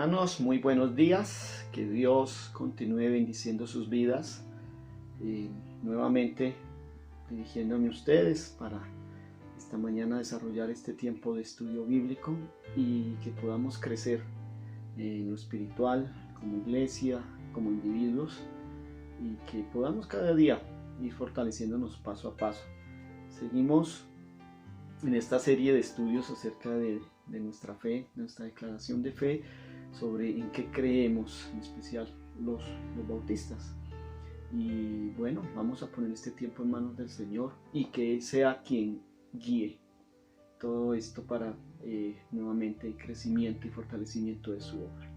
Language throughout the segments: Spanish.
Hermanos, muy buenos días, que Dios continúe bendiciendo sus vidas y nuevamente dirigiéndome a ustedes para esta mañana desarrollar este tiempo de estudio bíblico y que podamos crecer en lo espiritual, como iglesia, como individuos, y que podamos cada día ir fortaleciéndonos paso a paso. Seguimos en esta serie de estudios acerca de nuestra fe, nuestra declaración de fe, sobre en qué creemos, en especial los bautistas. Y bueno, vamos a poner este tiempo en manos del Señor y que Él sea quien guíe todo esto para nuevamente el crecimiento y fortalecimiento de su obra.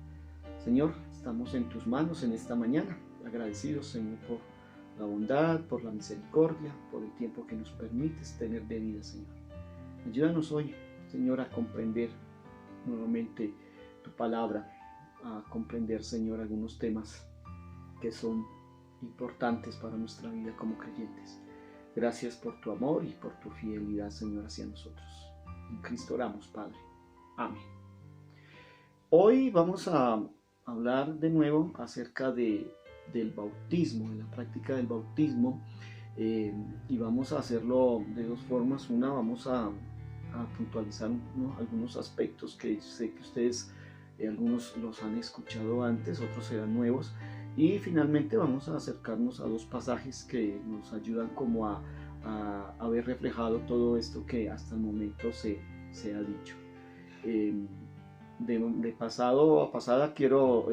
Señor, estamos en tus manos en esta mañana, agradecidos, Señor, por la bondad, por la misericordia, por el tiempo que nos permites tener de vida, Señor. Ayúdanos hoy, Señor, a comprender nuevamente tu palabra, a comprender, Señor, algunos temas que son importantes para nuestra vida como creyentes. Gracias por tu amor y por tu fidelidad, Señor, hacia nosotros. En Cristo oramos, Padre. Amén. Hoy vamos a hablar de nuevo acerca del bautismo, de la práctica del bautismo, y vamos a hacerlo de dos formas. Una, vamos a puntualizar algunos aspectos que sé que ustedes, algunos los han escuchado antes, otros serán nuevos, y finalmente vamos a acercarnos a dos pasajes que nos ayudan como a ver reflejado todo esto que hasta el momento se ha dicho. De pasado a pasada quiero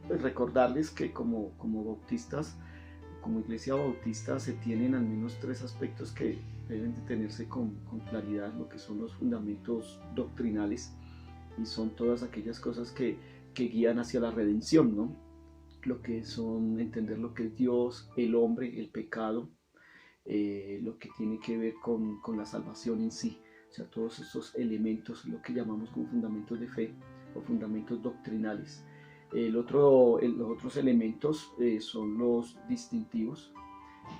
recordarles que como bautistas, como iglesia bautista, se tienen al menos tres aspectos que deben de tenerse con claridad: lo que son los fundamentos doctrinales, y son todas aquellas cosas que guían hacia la redención, ¿no? Lo que son entender lo que es Dios, el hombre, el pecado, lo que tiene que ver con la salvación en sí. O sea, todos estos elementos, lo que llamamos como fundamentos de fe o fundamentos doctrinales. Los otros elementos son los distintivos,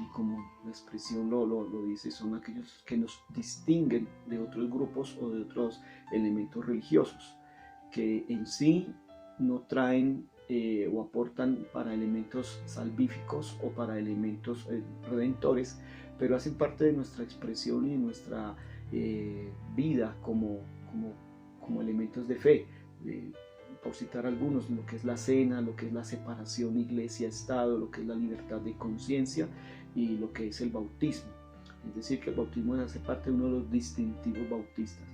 y como la expresión lo dice, son aquellos que nos distinguen de otros grupos o de otros elementos religiosos, que en sí no traen o aportan para elementos salvíficos o para elementos redentores, pero hacen parte de nuestra expresión y de nuestra vida como elementos de fe. Por citar algunos, lo que es la cena, lo que es la separación iglesia-estado, lo que es la libertad de conciencia y lo que es el bautismo. Es decir, que el bautismo hace parte de uno de los distintivos bautistas.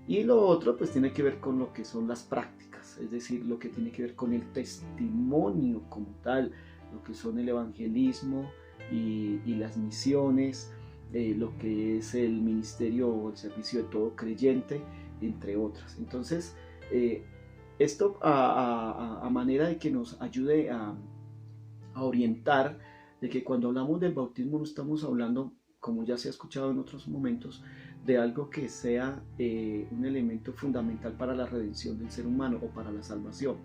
Y lo otro pues tiene que ver con lo que son las prácticas, es decir, lo que tiene que ver con el testimonio como tal, lo que son el evangelismo y las misiones, lo que es el ministerio o el servicio de todo creyente, entre otras. Entonces, esto a manera de que nos ayude a orientar de que cuando hablamos del bautismo no estamos hablando, como ya se ha escuchado en otros momentos, de algo que sea un elemento fundamental para la redención del ser humano o para la salvación.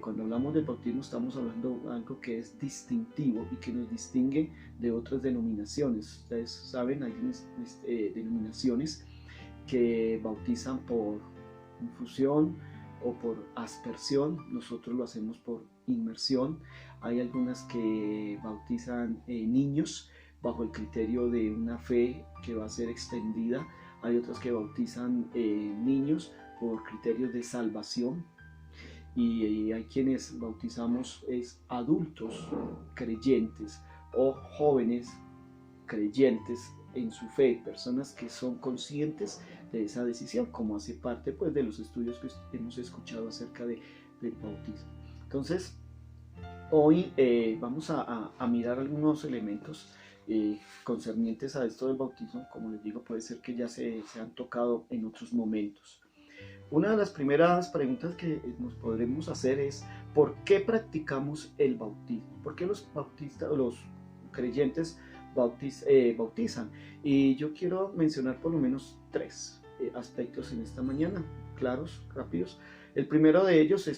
Cuando hablamos del bautismo estamos hablando de algo que es distintivo y que nos distingue de otras denominaciones. Ustedes saben, hay denominaciones que bautizan por infusión o por aspersión. Nosotros lo hacemos por inmersión. Hay algunas que bautizan niños bajo el criterio de una fe que va a ser extendida. Hay otras que bautizan niños por criterios de salvación, y hay quienes bautizamos adultos creyentes o jóvenes creyentes en su fe, personas que son conscientes de esa decisión, como hace parte pues de los estudios que hemos escuchado acerca del bautismo. Entonces, hoy vamos a mirar algunos elementos concernientes a esto del bautismo. Como les digo, puede ser que ya se han tocado en otros momentos. Una de las primeras preguntas que nos podremos hacer es: ¿por qué practicamos el bautismo? ¿Por qué los bautistas o los creyentes bautizan? Y yo quiero mencionar por lo menos tres aspectos en esta mañana, claros, rápidos. El primero de ellos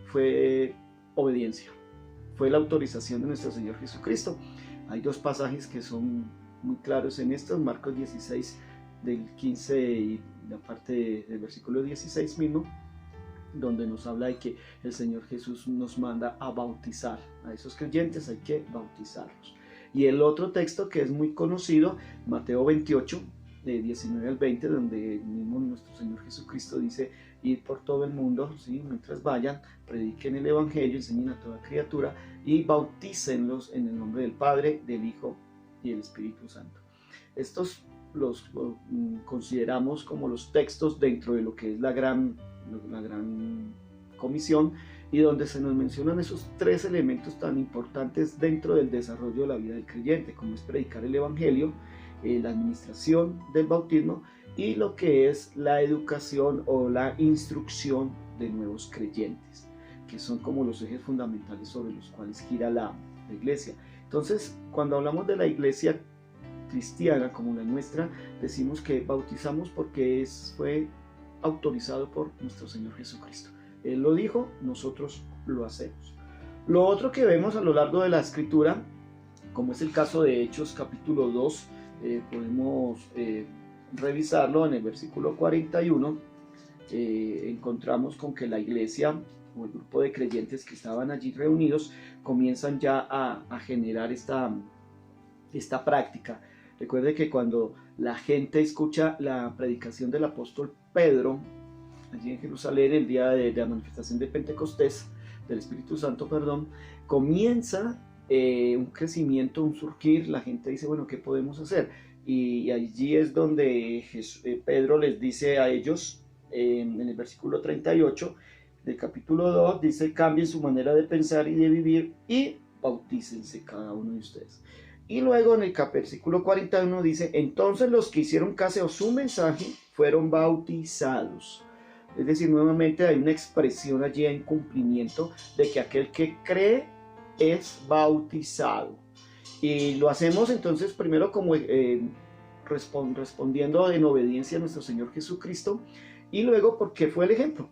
fue obediencia, fue la autorización de nuestro Señor Jesucristo. Hay dos pasajes que son muy claros en esto: Marcos 16 del 15 y la parte del versículo 16 mismo, donde nos habla de que el Señor Jesús nos manda a bautizar. A esos creyentes hay que bautizarlos. Y el otro texto que es muy conocido, Mateo 28, de 19 al 20, donde mismo nuestro Señor Jesucristo dice: ir por todo el mundo, ¿sí? Mientras vayan, prediquen el Evangelio, enseñen a toda criatura y bautícenlos en el nombre del Padre, del Hijo y del Espíritu Santo. Estos los consideramos como los textos dentro de lo que es la gran comisión, y donde se nos mencionan esos tres elementos tan importantes dentro del desarrollo de la vida del creyente, como es predicar el Evangelio, la administración del bautismo y lo que es la educación o la instrucción de nuevos creyentes, que son como los ejes fundamentales sobre los cuales gira la iglesia. Entonces, cuando hablamos de la iglesia cristiana como la nuestra, decimos que bautizamos porque fue autorizado por nuestro Señor Jesucristo. Él lo dijo, nosotros lo hacemos. Lo otro que vemos a lo largo de la Escritura, como es el caso de Hechos capítulo 2, podemos revisarlo en el versículo 41, encontramos con que la iglesia o el grupo de creyentes que estaban allí reunidos comienzan ya a generar esta práctica. Recuerde que cuando la gente escucha la predicación del apóstol Pedro allí en Jerusalén el día de la manifestación de Pentecostés, del Espíritu Santo, comienza un crecimiento, un surgir. La gente dice, bueno, ¿qué podemos hacer? Y allí es donde Pedro les dice a ellos, en el versículo 38 del capítulo 2, dice: cambien su manera de pensar y de vivir y bautícense cada uno de ustedes. Y luego en el versículo 41 dice: entonces los que hicieron caso a su mensaje fueron bautizados. Es decir, nuevamente hay una expresión allí en cumplimiento de que aquel que cree es bautizado. Y lo hacemos entonces primero como respondiendo en obediencia a nuestro Señor Jesucristo, y luego porque fue el ejemplo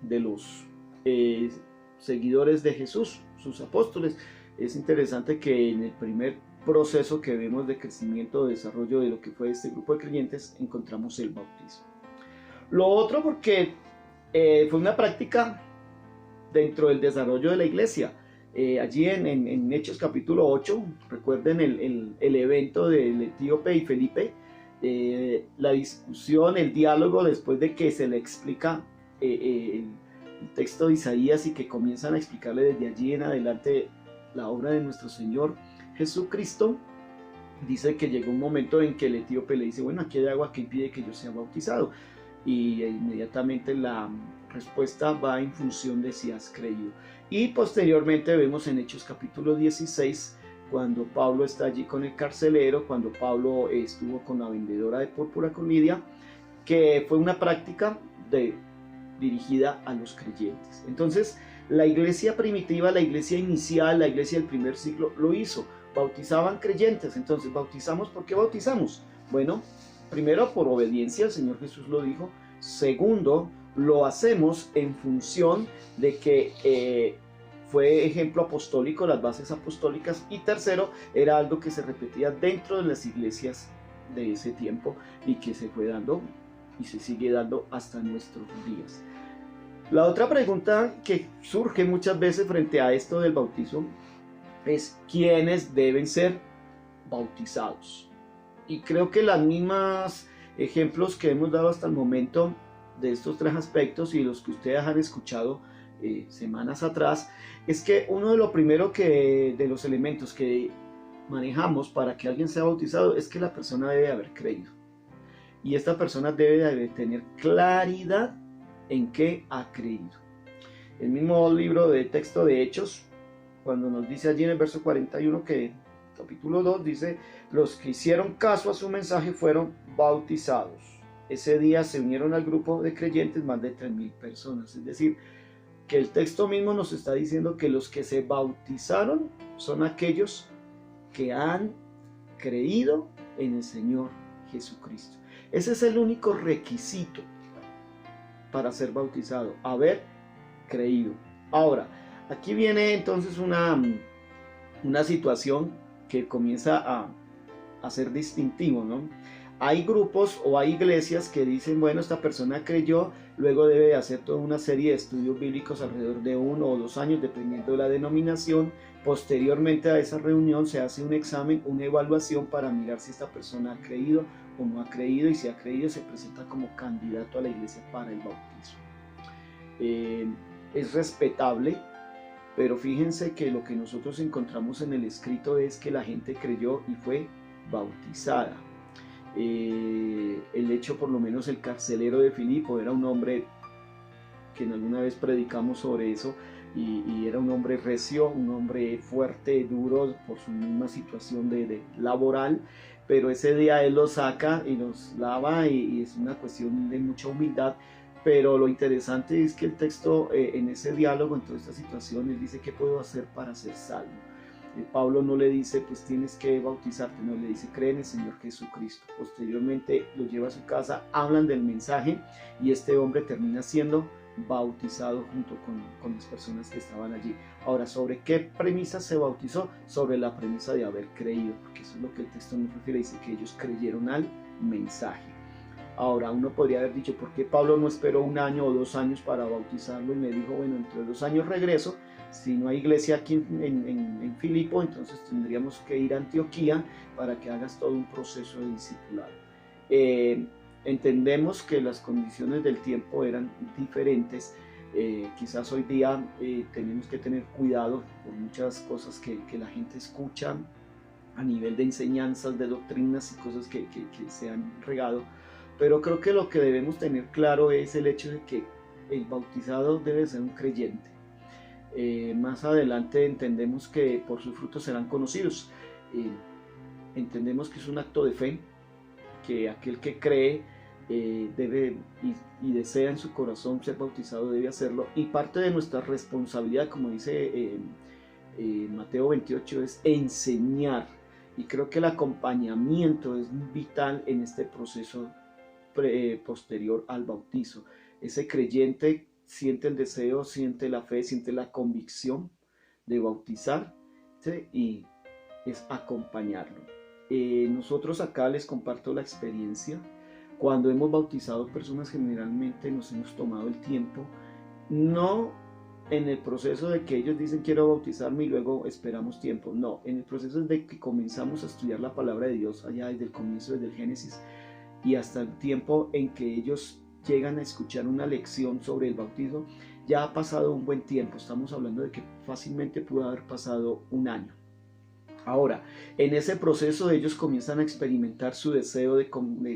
de los seguidores de Jesús, sus apóstoles. Es interesante que en el primer proceso que vemos de crecimiento, de desarrollo de lo que fue este grupo de creyentes, encontramos el bautismo. Lo otro porque fue una práctica dentro del desarrollo de la iglesia. Allí en Hechos capítulo 8, recuerden el evento del etíope y Felipe, la discusión, el diálogo después de que se le explica el texto de Isaías y que comienzan a explicarle desde allí en adelante la obra de nuestro Señor Jesucristo. Dice que llegó un momento en que el etíope le dice: bueno, aquí hay agua que impide que yo sea bautizado, y inmediatamente la respuesta va en función de si has creído. Y posteriormente vemos en Hechos capítulo 16, cuando Pablo está allí con el carcelero, cuando Pablo estuvo con la vendedora de púrpura, con Lidia, que fue una práctica dirigida a los creyentes. Entonces, la iglesia primitiva, la iglesia inicial, la iglesia del primer siglo lo hizo, bautizaban creyentes. Entonces, ¿bautizamos? ¿Por qué bautizamos? Bueno, primero por obediencia, el Señor Jesús lo dijo. Segundo, lo hacemos en función de que fue ejemplo apostólico, las bases apostólicas. Y tercero, era algo que se repetía dentro de las iglesias de ese tiempo y que se fue dando y se sigue dando hasta nuestros días. La otra pregunta que surge muchas veces frente a esto del bautismo es: ¿quiénes deben ser bautizados? Y creo que las mismas ejemplos que hemos dado hasta el momento de estos tres aspectos y los que ustedes han escuchado semanas atrás, es que uno de los primeros de los elementos que manejamos para que alguien sea bautizado es que la persona debe haber creído. Y esta persona debe de tener claridad en qué ha creído. El mismo libro de texto de Hechos, cuando nos dice allí en el verso 41 que capítulo 2 dice: los que hicieron caso a su mensaje fueron bautizados. Ese día se unieron al grupo de creyentes más de 3,000 personas. Es decir, que el texto mismo nos está diciendo que los que se bautizaron son aquellos que han creído en el Señor Jesucristo. Ese es el único requisito para ser bautizado: haber creído. Ahora, aquí viene entonces una situación que comienza a ser distintivo, ¿no? Hay grupos o hay iglesias que dicen: bueno, esta persona creyó luego debe hacer toda una serie de estudios bíblicos alrededor de 1 o 2 años, dependiendo de la denominación. Posteriormente a esa reunión se hace un examen, una evaluación para mirar si esta persona ha creído o no ha creído, y si ha creído se presenta como candidato a la iglesia para el bautismo. Es respetable, pero fíjense que lo que nosotros encontramos en el escrito es que la gente creyó y fue bautizada. El hecho, por lo menos el carcelero de Filipo era un hombre que en alguna vez predicamos sobre eso, y era un hombre recio, un hombre fuerte, duro por su misma situación de laboral, pero ese día él los saca y los lava, y es una cuestión de mucha humildad. Pero lo interesante es que el texto, en ese diálogo, en toda esta situación, él dice: ¿qué puedo hacer para ser salvo? Pablo no le dice, pues tienes que bautizarte, no, le dice: cree en el Señor Jesucristo. Posteriormente lo lleva a su casa, hablan del mensaje, y este hombre termina siendo bautizado junto con las personas que estaban allí. Ahora, ¿sobre qué premisa se bautizó? Sobre la premisa de haber creído, porque eso es lo que el texto nos refiere, dice que ellos creyeron al mensaje. Ahora, uno podría haber dicho: ¿por qué Pablo no esperó 1 año o 2 años para bautizarlo? Y me dijo: bueno, entre 2 años regreso. Si no hay iglesia aquí en Filipo, entonces tendríamos que ir a Antioquía para que hagas todo un proceso de discipulado. Entendemos que las condiciones del tiempo eran diferentes. Quizás hoy día tenemos que tener cuidado por muchas cosas que la gente escucha a nivel de enseñanzas, de doctrinas y cosas que se han regado. Pero creo que lo que debemos tener claro es el hecho de que el bautizado debe ser un creyente. Más adelante entendemos que por sus frutos serán conocidos. Entendemos que es un acto de fe, que aquel que cree debe y desea en su corazón ser bautizado debe hacerlo, y parte de nuestra responsabilidad, como dice Mateo 28, es enseñar, y creo que el acompañamiento es vital en este proceso posterior al bautizo. Ese creyente siente el deseo, siente la fe, siente la convicción de bautizar, ¿sí? Y es acompañarlo. Nosotros acá les comparto la experiencia. Cuando hemos bautizado personas, generalmente nos hemos tomado el tiempo, no en el proceso de que ellos dicen quiero bautizarme y luego esperamos tiempo, no, en el proceso de que comenzamos a estudiar la palabra de Dios allá desde el comienzo, desde el Génesis, y hasta el tiempo en que ellos llegan a escuchar una lección sobre el bautismo, ya ha pasado un buen tiempo. Estamos hablando de que fácilmente pudo haber pasado 1 año. Ahora, en ese proceso ellos comienzan a experimentar su deseo de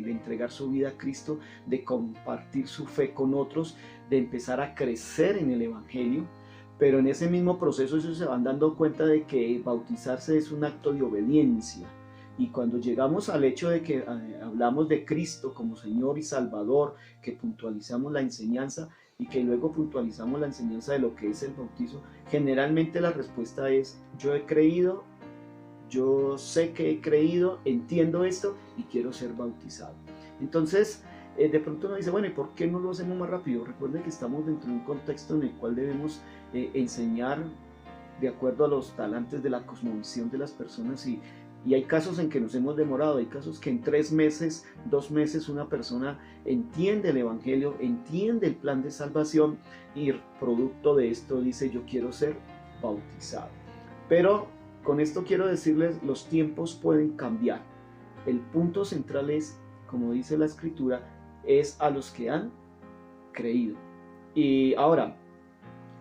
entregar su vida a Cristo, de compartir su fe con otros, de empezar a crecer en el Evangelio, pero en ese mismo proceso ellos se van dando cuenta de que bautizarse es un acto de obediencia. Y cuando llegamos al hecho de que hablamos de Cristo como Señor y Salvador, que puntualizamos la enseñanza y que luego puntualizamos la enseñanza de lo que es el bautizo, generalmente la respuesta es: yo he creído, yo sé que he creído, entiendo esto y quiero ser bautizado. Entonces, de pronto uno dice: bueno, ¿y por qué no lo hacemos más rápido? Recuerden que estamos dentro de un contexto en el cual debemos enseñar de acuerdo a los talantes de la cosmovisión de las personas, y hay casos en que nos hemos demorado, hay casos que en 3 meses, 2 meses, una persona entiende el Evangelio, entiende el plan de salvación, y producto de esto dice: yo quiero ser bautizado. Pero con esto quiero decirles, los tiempos pueden cambiar. El punto central es, como dice la Escritura, es a los que han creído. Y ahora,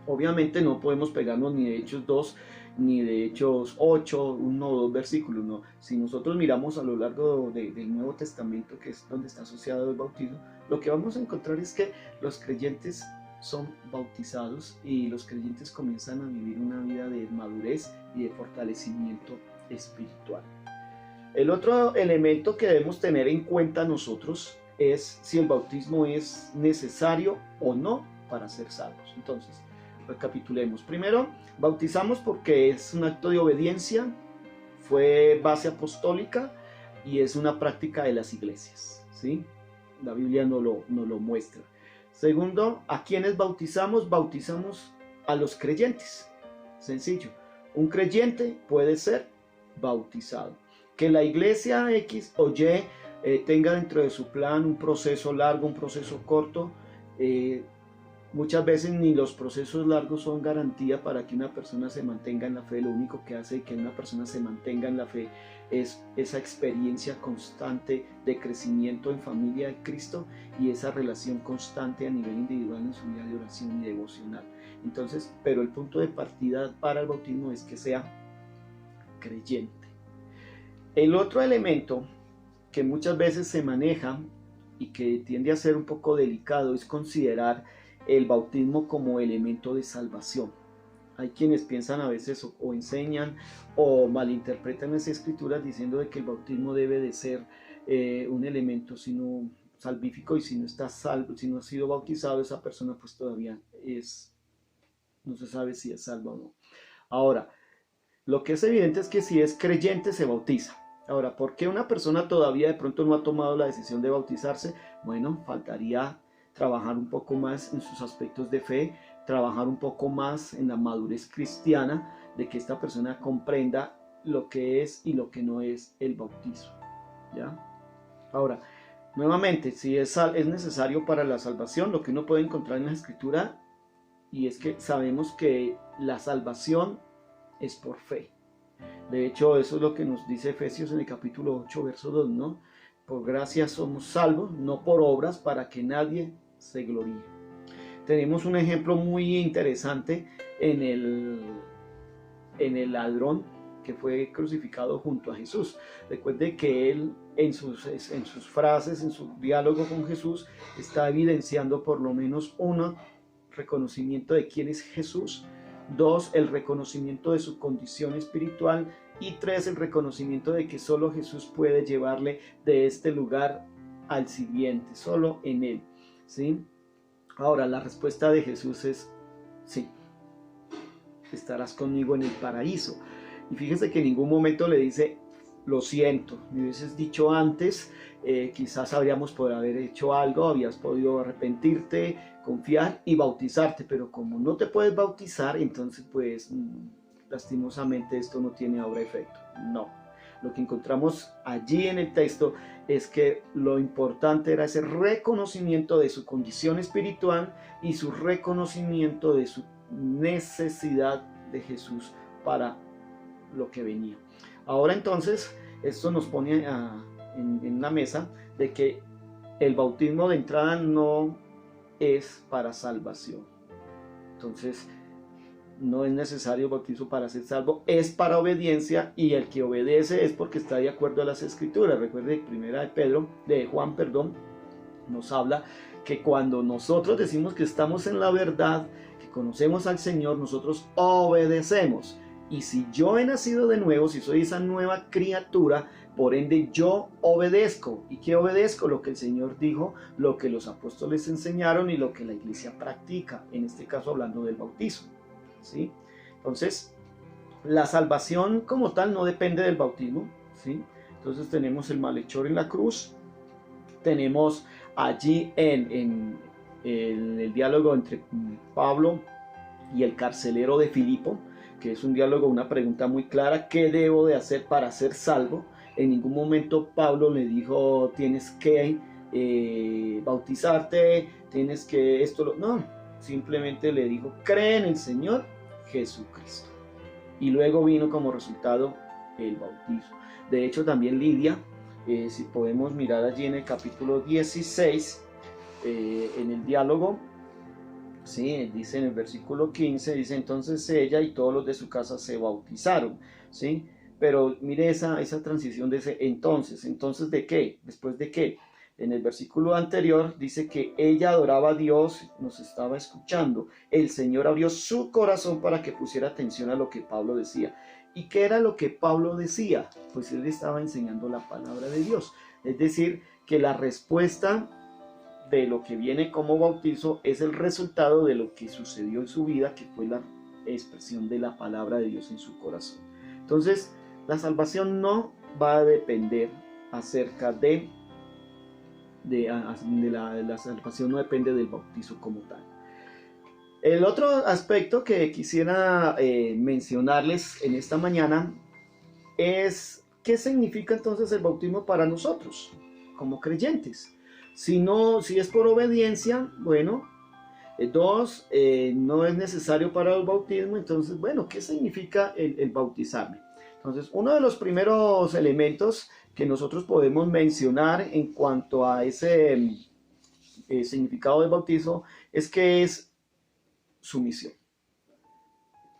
obviamente no podemos pegarnos ni de Hechos 2, ni de Hechos 8, 1 o 2 versículos, no. Si nosotros miramos a lo largo del Nuevo Testamento, que es donde está asociado el bautismo, lo que vamos a encontrar es que los creyentes son bautizados y los creyentes comienzan a vivir una vida de madurez y de fortalecimiento espiritual. El otro elemento que debemos tener en cuenta nosotros es si el bautismo es necesario o no para ser salvos. Entonces, recapitulemos. Primero, bautizamos porque es un acto de obediencia, fue base apostólica y es una práctica de las iglesias, ¿sí? La Biblia nos lo muestra. Segundo, ¿a quiénes bautizamos? Bautizamos a los creyentes. Sencillo. Un creyente puede ser bautizado. Que la iglesia X o Y tenga dentro de su plan un proceso largo, un proceso corto, Muchas veces ni los procesos largos son garantía para que una persona se mantenga en la fe. Lo único que hace que una persona se mantenga en la fe es esa experiencia constante de crecimiento en familia de Cristo y esa relación constante a nivel individual en su vida de oración y devocional. Entonces, pero el punto de partida para el bautismo es que sea creyente. El otro elemento que muchas veces se maneja y que tiende a ser un poco delicado es considerar el bautismo como elemento de salvación. Hay quienes piensan a veces o enseñan o malinterpretan las escrituras diciendo de que el bautismo debe de ser un elemento sino salvífico, y si no está salvo, si no ha sido bautizado esa persona, pues todavía no se sabe si es salva o no. Ahora, lo que es evidente es que si es creyente se bautiza. Ahora, ¿por qué una persona todavía de pronto no ha tomado la decisión de bautizarse? Bueno, faltaría trabajar un poco más en sus aspectos de fe, trabajar un poco más en la madurez cristiana, de que esta persona comprenda lo que es y lo que no es el bautizo, ¿ya? Ahora, nuevamente, si es necesario para la salvación, lo que uno puede encontrar en la Escritura, y es que sabemos que la salvación es por fe. De hecho, eso es lo que nos dice Efesios en el capítulo 8, verso 2, ¿no? Por gracia somos salvos, no por obras, para que nadie se gloríe. Tenemos un ejemplo muy interesante en el ladrón que fue crucificado junto a Jesús. Recuerde que él en sus frases, en su diálogo con Jesús, está evidenciando por lo menos uno, reconocimiento de quién es Jesús; dos, el reconocimiento de su condición espiritual; y tres, el reconocimiento de que solo Jesús puede llevarle de este lugar al siguiente, solo en él, ¿sí? Ahora, la respuesta de Jesús es sí, estarás conmigo en el paraíso. Y fíjense que en ningún momento le dice, lo siento, me hubieses dicho antes, quizás habríamos podido haber hecho algo, habías podido arrepentirte, confiar y bautizarte, pero como no te puedes bautizar, entonces pues lastimosamente esto no tiene ahora efecto. No, lo que encontramos allí en el texto es que lo importante era ese reconocimiento de su condición espiritual y su reconocimiento de su necesidad de Jesús para lo que venía. Ahora entonces, esto nos pone en la mesa de que el bautismo de entrada no es para salvación. Entonces, no es necesario bautizo para ser salvo, es para obediencia, y el que obedece es porque está de acuerdo a las escrituras. Recuerde, de Juan, nos habla que cuando nosotros decimos que estamos en la verdad, que conocemos al Señor, nosotros obedecemos. Y si yo he nacido de nuevo, si soy esa nueva criatura, por ende yo obedezco. ¿Y qué obedezco? Lo que el Señor dijo, lo que los apóstoles enseñaron y lo que la iglesia practica, en este caso hablando del bautizo, ¿sí? Entonces, la salvación como tal no depende del bautismo, ¿sí? Entonces tenemos el malhechor en la cruz, tenemos allí en el diálogo entre Pablo y el carcelero de Filipo, que es un diálogo, una pregunta muy clara: ¿qué debo de hacer para ser salvo? En ningún momento Pablo le dijo, tienes que bautizarte, tienes que esto, no, simplemente le dijo, cree en el Señor Jesucristo. Y luego vino como resultado el bautizo. De hecho, también Lidia, si podemos mirar allí en el capítulo 16, en el diálogo, ¿sí? Dice en el versículo 15, dice, entonces ella y todos los de su casa se bautizaron, ¿sí? Pero mire esa transición de ese entonces ¿de qué? ¿Después de qué? En el versículo anterior dice que ella adoraba a Dios, nos estaba escuchando. El Señor abrió su corazón para que pusiera atención a lo que Pablo decía. ¿Y qué era lo que Pablo decía? Pues él estaba enseñando la palabra de Dios. Es decir, que la respuesta de lo que viene como bautizo es el resultado de lo que sucedió en su vida, que fue la expresión de la palabra de Dios en su corazón. Entonces, la salvación no va a depender acerca de la salvación, no depende del bautizo como tal. El otro aspecto que quisiera mencionarles en esta mañana es qué significa entonces el bautismo para nosotros como creyentes. Si es por obediencia, bueno, Dos, no es necesario para el bautismo. Entonces, bueno, ¿qué significa el bautizarme? Entonces, uno de los primeros elementos que nosotros podemos mencionar en cuanto a ese significado del bautizo es que es sumisión.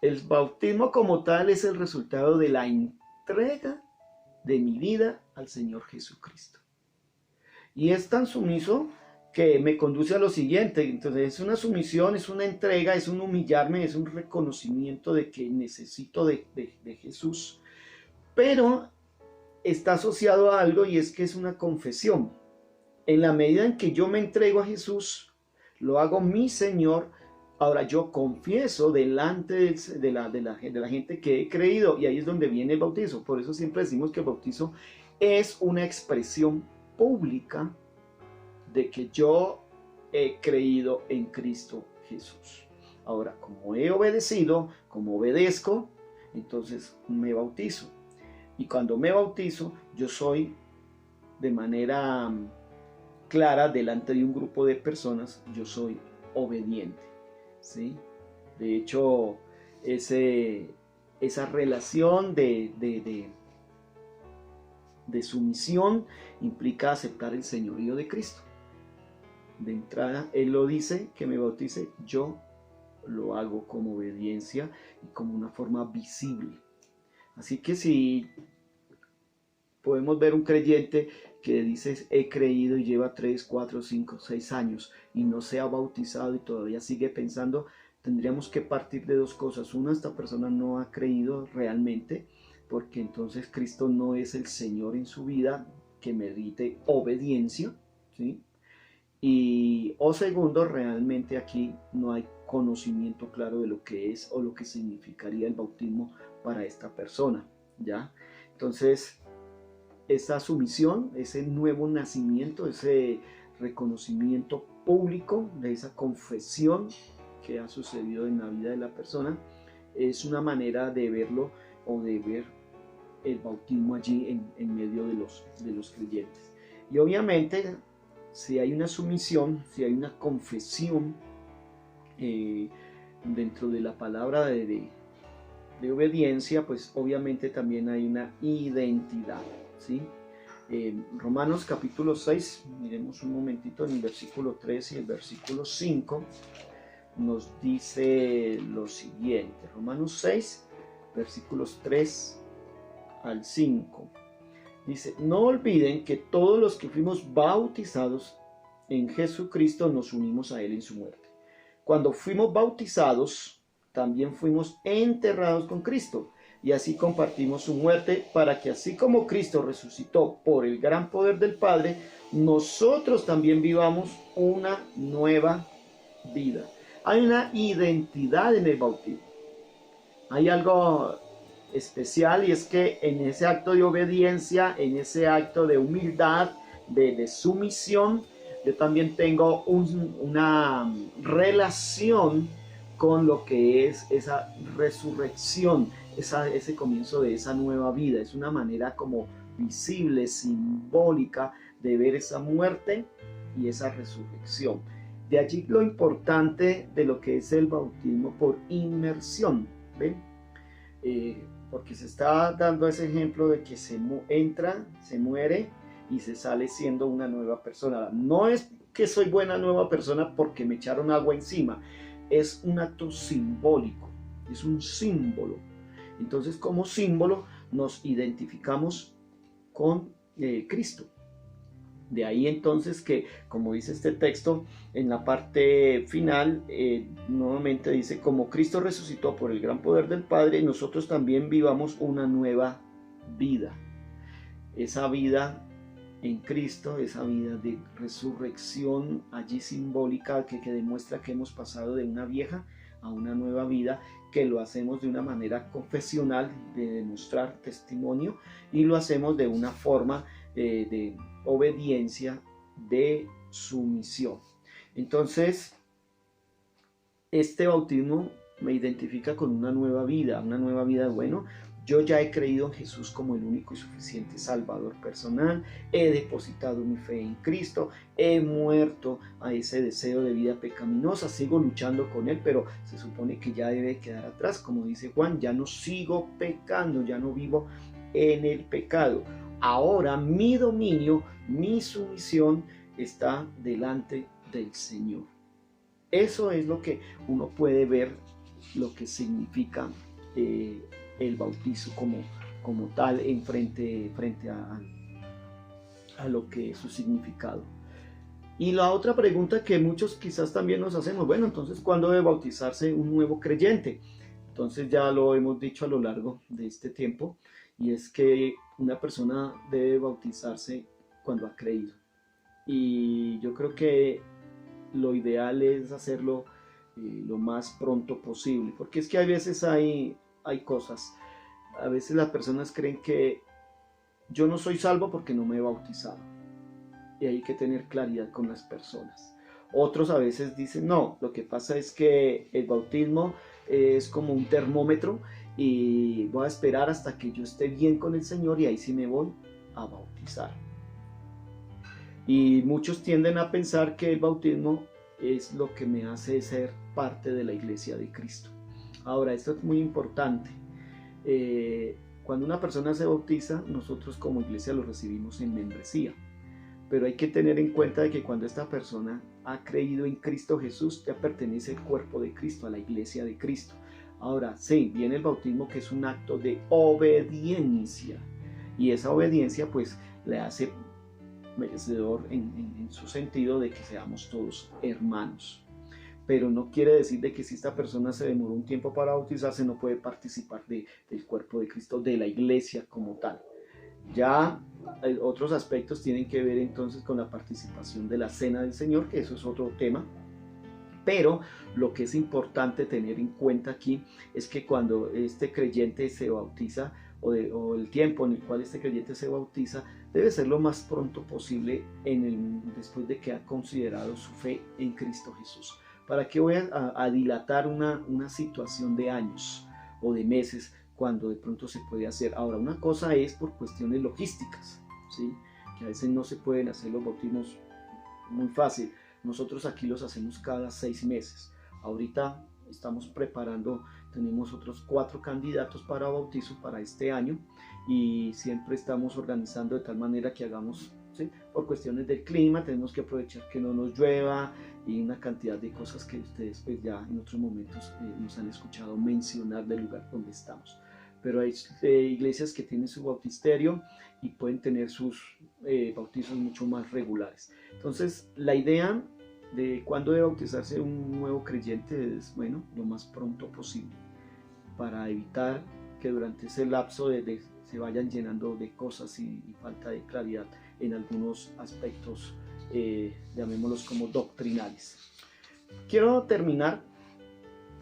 El bautismo como tal es el resultado de la entrega de mi vida al Señor Jesucristo. Y es tan sumiso que me conduce a lo siguiente. Entonces es una sumisión, es una entrega, es un humillarme, es un reconocimiento de que necesito de Jesús, pero está asociado a algo, y es que es una confesión. En la medida en que yo me entrego a Jesús, lo hago mi Señor. Ahora yo confieso delante de la gente que he creído, y ahí es donde viene el bautizo. Por eso siempre decimos que el bautizo es una expresión pública de que yo he creído en Cristo Jesús. Ahora, como he obedecido, como obedezco, entonces me bautizo. Y cuando me bautizo, yo soy de manera clara delante de un grupo de personas, yo soy obediente, ¿sí? De hecho, esa relación de sumisión implica aceptar el señorío de Cristo. De entrada, Él lo dice, que me bautice, yo lo hago como obediencia y como una forma visible. Así que si podemos ver un creyente que dice he creído y lleva 3, 4, 5, 6 años y no se ha bautizado y todavía sigue pensando, tendríamos que partir de dos cosas. Una, esta persona no ha creído realmente, porque entonces Cristo no es el Señor en su vida que merite obediencia, ¿sí? Y o segundo, realmente aquí no hay conocimiento claro de lo que es o lo que significaría el bautismo para esta persona, ¿ya? Entonces, esa sumisión, ese nuevo nacimiento, ese reconocimiento público de esa confesión que ha sucedido en la vida de la persona, es una manera de verlo o de ver el bautismo allí en medio de los creyentes. Y obviamente, si hay una sumisión, si hay una confesión dentro de la palabra de obediencia, pues obviamente también hay una identidad, ¿sí? Romanos capítulo 6, miremos un momentito en el versículo 3 y el versículo 5, nos dice lo siguiente. Romanos 6, versículos 3 al 5. Dice, no olviden que todos los que fuimos bautizados en Jesucristo nos unimos a Él en su muerte. Cuando fuimos bautizados, también fuimos enterrados con Cristo, y así compartimos su muerte, para que así como Cristo resucitó por el gran poder del Padre, nosotros también vivamos una nueva vida. Hay una identidad en el bautismo. Hay algo especial, y es que en ese acto de obediencia, en ese acto de humildad, de sumisión, yo también tengo una relación con lo que es esa resurrección, ese comienzo de esa nueva vida. Es una manera como visible, simbólica, de ver esa muerte y esa resurrección. De allí lo importante de lo que es el bautismo por inmersión, ¿ven? Porque se está dando ese ejemplo de que se entra, se muere y se sale siendo una nueva persona. No es que soy buena nueva persona porque me echaron agua encima, es un acto simbólico, es un símbolo. Entonces, como símbolo nos identificamos con Cristo. De ahí entonces que, como dice este texto, en la parte final, nuevamente dice, como Cristo resucitó por el gran poder del Padre, nosotros también vivamos una nueva vida. Esa vida en Cristo, esa vida de resurrección allí simbólica que demuestra que hemos pasado de una vieja a una nueva vida, que lo hacemos de una manera confesional, de demostrar testimonio, y lo hacemos de una forma de obediencia, de sumisión. Entonces, este bautismo me identifica con una nueva vida, bueno, Yo ya he creído en Jesús como el único y suficiente Salvador personal, he depositado mi fe en Cristo, he muerto a ese deseo de vida pecaminosa, sigo luchando con él, pero se supone que ya debe quedar atrás, como dice Juan, ya no sigo pecando, ya no vivo en el pecado. Ahora mi dominio, mi sumisión está delante del Señor. Eso es lo que uno puede ver, lo que significa el bautizo como tal frente a lo que es su significado. Y la otra pregunta que muchos quizás también nos hacemos, bueno, entonces, ¿cuándo debe bautizarse un nuevo creyente? Entonces ya lo hemos dicho a lo largo de este tiempo, y es que una persona debe bautizarse cuando ha creído. Y yo creo que lo ideal es hacerlo lo más pronto posible, porque es que a veces hay cosas, a veces las personas creen que yo no soy salvo porque no me he bautizado, y hay que tener claridad con las personas. Otros a veces dicen, no, lo que pasa es que el bautismo es como un termómetro y voy a esperar hasta que yo esté bien con el Señor y ahí sí me voy a bautizar. Y muchos tienden a pensar que el bautismo es lo que me hace ser parte de la iglesia de Cristo. Ahora, esto es muy importante. Cuando una persona se bautiza, nosotros como iglesia lo recibimos en membresía. Pero hay que tener en cuenta de que cuando esta persona ha creído en Cristo Jesús, ya pertenece al cuerpo de Cristo, a la iglesia de Cristo. Ahora, sí, viene el bautismo, que es un acto de obediencia. Y esa obediencia pues le hace merecedor en su sentido de que seamos todos hermanos. Pero no quiere decir de que si esta persona se demoró un tiempo para bautizarse, no puede participar del cuerpo de Cristo, de la iglesia como tal. Ya otros aspectos tienen que ver entonces con la participación de la cena del Señor, que eso es otro tema. Pero lo que es importante tener en cuenta aquí es que cuando este creyente se bautiza, o el tiempo en el cual este creyente se bautiza, debe ser lo más pronto posible después de que ha considerado su fe en Cristo Jesús. ¿Para qué voy a dilatar una situación de años o de meses cuando de pronto se puede hacer? Ahora, una cosa es por cuestiones logísticas, ¿sí? Que a veces no se pueden hacer los bautismos muy fácil. Nosotros aquí los hacemos cada 6 meses. Ahorita estamos preparando, tenemos otros 4 candidatos para bautizo para este año, y siempre estamos organizando de tal manera que hagamos, ¿sí? Por cuestiones del clima, tenemos que aprovechar que no nos llueva y una cantidad de cosas que ustedes pues ya en otros momentos nos han escuchado mencionar del lugar donde estamos. Pero hay iglesias que tienen su bautisterio y pueden tener sus bautizos mucho más regulares. Entonces, la idea de cuándo debe bautizarse un nuevo creyente es, bueno, lo más pronto posible, para evitar que durante ese lapso se vayan llenando de cosas y falta de claridad en algunos aspectos, llamémoslos como doctrinales. Quiero terminar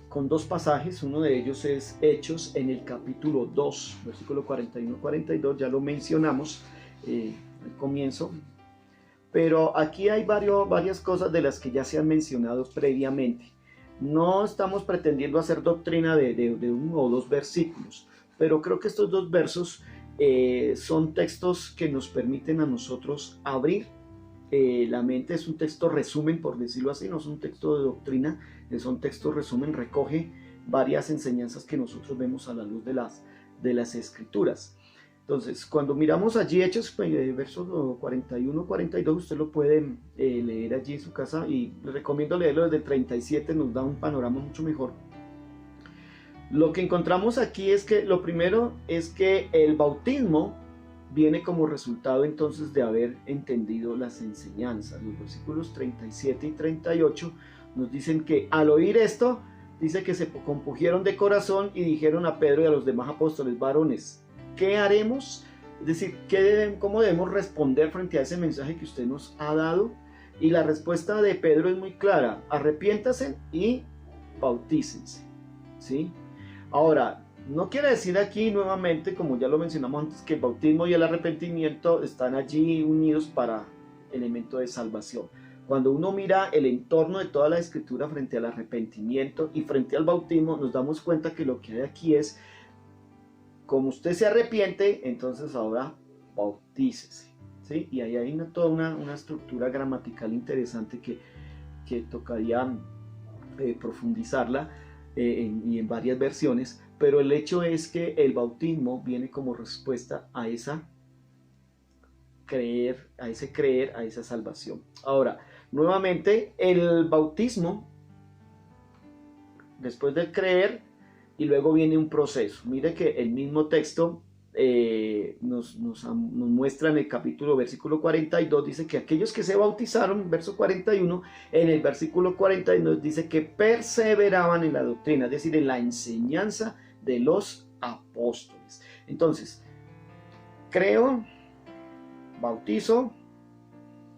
con 2 pasajes. Uno de ellos es Hechos en el capítulo 2, versículo 41-42, ya lo mencionamos al comienzo, pero aquí hay varias cosas de las que ya se han mencionado previamente. No estamos pretendiendo hacer doctrina de 1 o 2 versículos, pero creo que estos 2 versos son textos que nos permiten a nosotros abrir la mente. Es un texto resumen, por decirlo así, no es un texto de doctrina, es un texto resumen, recoge varias enseñanzas que nosotros vemos a la luz de las escrituras. Entonces, cuando miramos allí Hechos, versos 41-42, usted lo puede leer allí en su casa, y les recomiendo leerlo desde 37, nos da un panorama mucho mejor. Lo que encontramos aquí es que lo primero es que el bautismo viene como resultado entonces de haber entendido las enseñanzas. Los versículos 37 y 38 nos dicen que al oír esto, dice que se compungieron de corazón y dijeron a Pedro y a los demás apóstoles: varones, ¿qué haremos? Es decir, ¿cómo debemos responder frente a ese mensaje que usted nos ha dado? Y la respuesta de Pedro es muy clara: arrepiéntanse y bautícense, ¿sí? Ahora, no quiere decir aquí nuevamente, como ya lo mencionamos antes, que el bautismo y el arrepentimiento están allí unidos para elemento de salvación. Cuando uno mira el entorno de toda la escritura frente al arrepentimiento y frente al bautismo, nos damos cuenta que lo que hay aquí es como usted se arrepiente, entonces ahora bautícese, ¿sí? Y ahí hay toda una estructura gramatical interesante que tocaría profundizarla y en varias versiones, pero el hecho es que el bautismo viene como respuesta a ese creer, a esa salvación. Ahora, nuevamente, el bautismo, después del creer, y luego viene un proceso. Mire que el mismo texto nos muestra en el capítulo versículo 42, dice que aquellos que se bautizaron, verso 41, en el versículo 42 dice que perseveraban en la doctrina, es decir, en la enseñanza de los apóstoles. Entonces, creo, bautizo,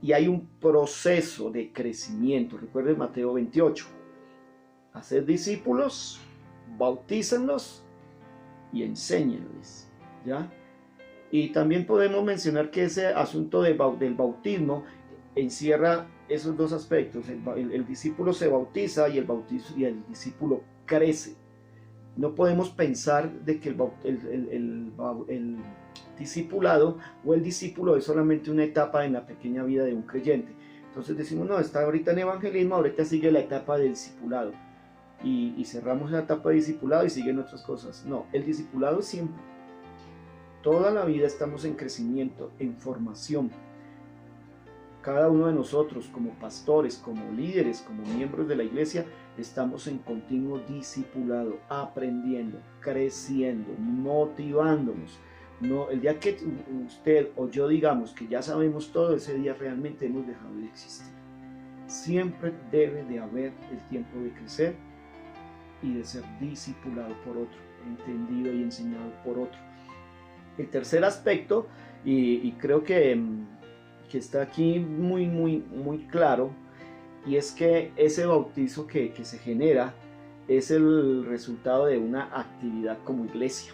y hay un proceso de crecimiento. Recuerden Mateo 28, haced discípulos, bautícenlos y enséñenles, ¿ya? Y también podemos mencionar que ese asunto del bautismo encierra esos dos aspectos. El discípulo se bautiza y el discípulo crece. No podemos pensar de que el discipulado o el discípulo es solamente una etapa en la pequeña vida de un creyente. Entonces decimos, no, está ahorita en evangelismo, ahorita sigue la etapa del discipulado. Y cerramos la etapa de discipulado y siguen otras cosas. No, el discipulado siempre. Toda la vida estamos en crecimiento, en formación. Cada uno de nosotros, como pastores, como líderes, como miembros de la iglesia, estamos en continuo discipulado, aprendiendo, creciendo, motivándonos. No, el día que usted o yo digamos que ya sabemos todo, ese día realmente hemos dejado de existir. Siempre debe de haber el tiempo de crecer y de ser discipulado por otro, entendido y enseñado por otro. El tercer aspecto, y creo que está aquí muy claro, y es que ese bautizo que se genera es el resultado de una actividad como iglesia.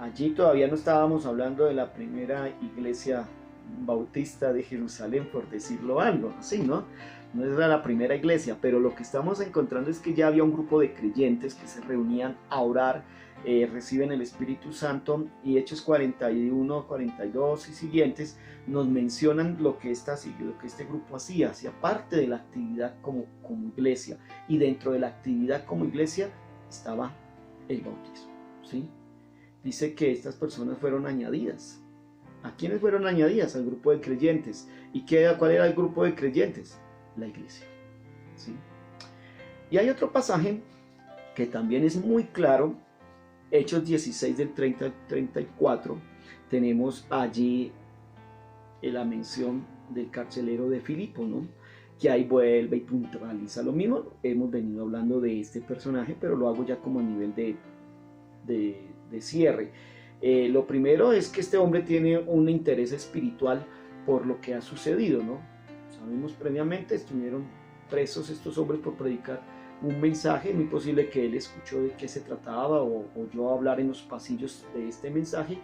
Allí todavía no estábamos hablando de la primera iglesia bautista de Jerusalén, por decirlo algo así, ¿no? No era la primera iglesia, pero lo que estamos encontrando es que ya había un grupo de creyentes que se reunían a orar, reciben el Espíritu Santo, y Hechos 41, 42 y siguientes nos mencionan lo que este grupo hacía parte de la actividad como iglesia, y dentro de la actividad como iglesia estaba el bautismo, ¿sí? Dice que estas personas fueron añadidas. ¿A quiénes fueron añadidas? Al grupo de creyentes. ¿Y cuál era el grupo de creyentes? La iglesia, ¿sí? Y hay otro pasaje que también es muy claro, Hechos 16 del 30 al 34, tenemos allí la mención del carcelero de Filipo, ¿no? Que ahí vuelve y puntualiza lo mismo. Hemos venido hablando de este personaje, pero lo hago ya como a nivel de cierre. Lo primero es que este hombre tiene un interés espiritual por lo que ha sucedido, ¿no? Sabemos previamente, estuvieron presos estos hombres por predicar un mensaje. Muy posible que él escuchó de qué se trataba o yo hablar en los pasillos de este mensaje.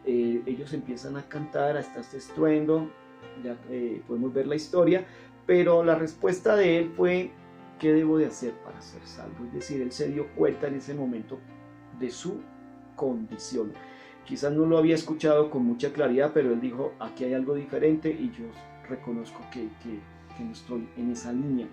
Ellos empiezan a cantar hasta este estruendo, ya podemos ver la historia, pero la respuesta de él fue: ¿qué debo de hacer para ser salvo? Es decir, él se dio cuenta en ese momento de su condición. Quizás no lo había escuchado con mucha claridad, pero él dijo: aquí hay algo diferente y yo reconozco que no estoy en esa línea.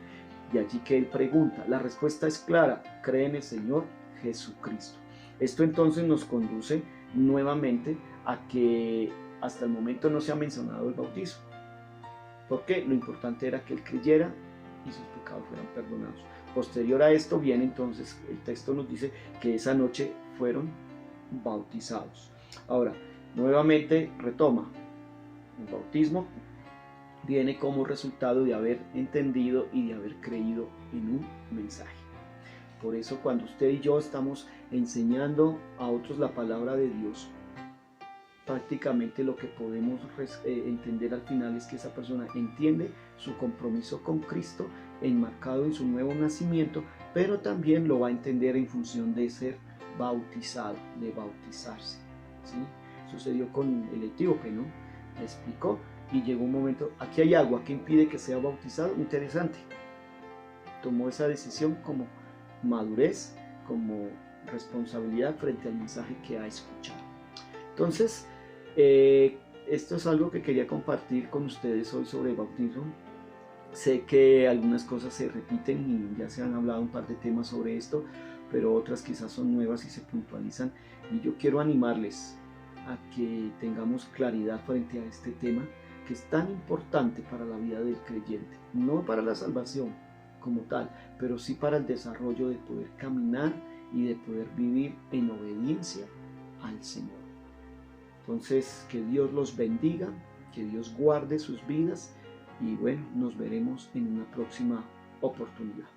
Y allí que él pregunta, la respuesta es clara: cree en el Señor Jesucristo. Esto entonces nos conduce nuevamente a que hasta el momento no se ha mencionado el bautizo, porque lo importante era que él creyera y sus pecados fueran perdonados. Posterior a esto viene entonces, el texto nos dice que esa noche fueron bautizados. Ahora, nuevamente retoma, el bautismo viene como resultado de haber entendido y de haber creído en un mensaje. Por eso cuando usted y yo estamos enseñando a otros la palabra de Dios, prácticamente lo que podemos entender al final es que esa persona entiende su compromiso con Cristo enmarcado en su nuevo nacimiento, pero también lo va a entender en función de ser bautizado, de bautizarse, ¿sí? Sucedió con el etíope, ¿no? Le explicó y llegó un momento: aquí hay agua, ¿qué impide que sea bautizado? Interesante. Tomó esa decisión como madurez, como responsabilidad frente al mensaje que ha escuchado. Entonces, esto es algo que quería compartir con ustedes hoy sobre el bautismo. Sé que algunas cosas se repiten y ya se han hablado un par de temas sobre esto, pero otras quizás son nuevas y se puntualizan. Y yo quiero animarles a que tengamos claridad frente a este tema que es tan importante para la vida del creyente, no para la salvación como tal, pero sí para el desarrollo de poder caminar y de poder vivir en obediencia al Señor. Entonces, que Dios los bendiga, que Dios guarde sus vidas y bueno, nos veremos en una próxima oportunidad.